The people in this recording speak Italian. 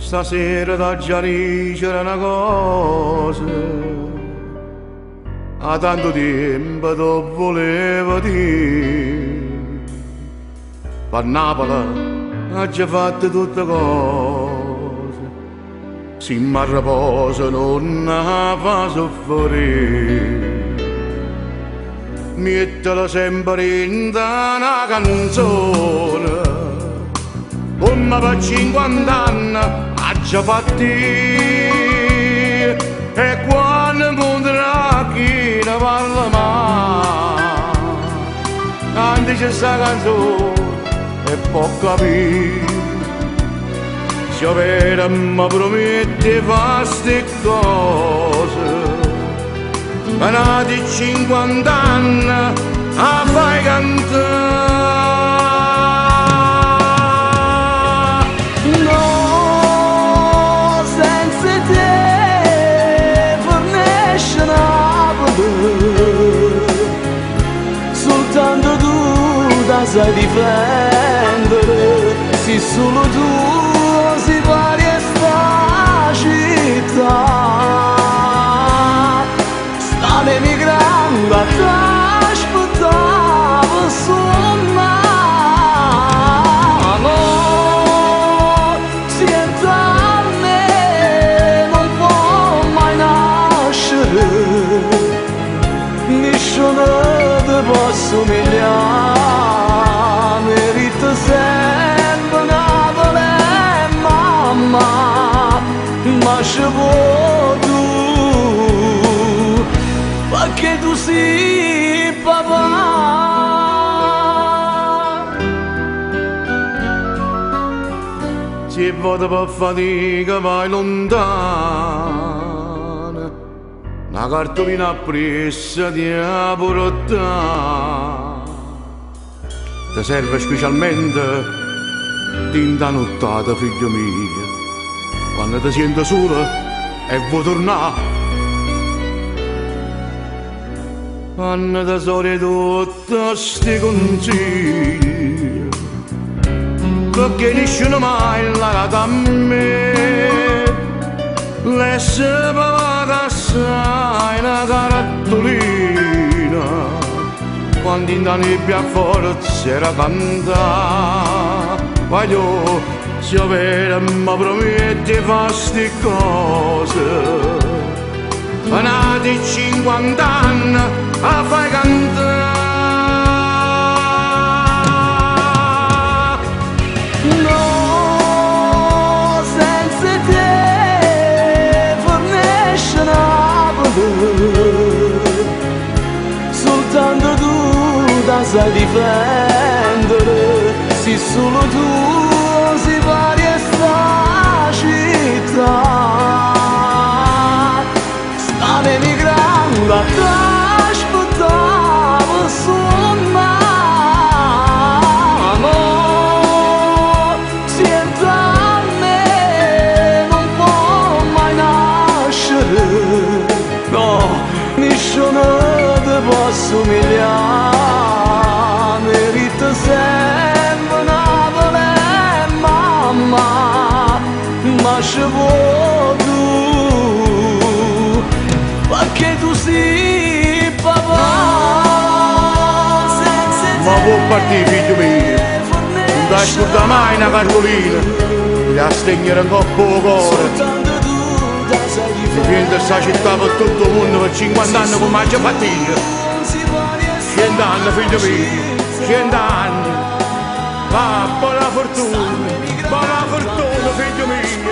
Stasera da Gianni c'era una cosa, a tanto tempo tu volevo dire. Per Napoli ha già fatto tutte cose, si mi riposa non la fa soffrire. Mettila sempre in una canzone, come per 50 anni ha già fatto. E quando incontra chi ne parla mai, anche c'è sta canzone e può capire. Se vera mi promette fa ste cose, ma nati 50 anni a fai cantare. No, senza te fornisce Napoli, soltanto tu da sai difendere, se solo tu si pari a sta città. Emigrando t'aspettavo insomma, no, senza me non può mai nascere, nessuno ti può somigliare, merita sempre Napoli mamma, ma ci vuoi tu, perché tu sei papà. Se vado per fatica vai lontana, una cartolina appressa ti ha portata. Ti serve specialmente tinta nottata, figlio mio, quando ti sento sola e vuoi tornare. Quando da sole tutte sti consigli, perché nessuno mai l'ha dato a me. Le sepavata assai una cartolina, quando in da nebbia forza era cantata. Voglio, se vera mi promette fa sti cose, ma nati 50 anni a fai cantare. No, senza te fornisce Napoli, soltanto tu da sai difendere, se solo tu si pari a sta città. Stavo emigrando t'aspettavo insomma, no, senza me non può mai nascere, no, nessuno ti può somigliare, merita sempre Napoli mamma, ma ci vuoi tu, perché tu sei papà. Ma può partire figlio mio, non ti ascolta mai una cartolina, ti a stegnere un coppo il cuore. Si prende sta città per tutto il mondo per 50 anni come ha già fatto. 100 anni figlio mio, 100 anni, va buona fortuna figlio mio.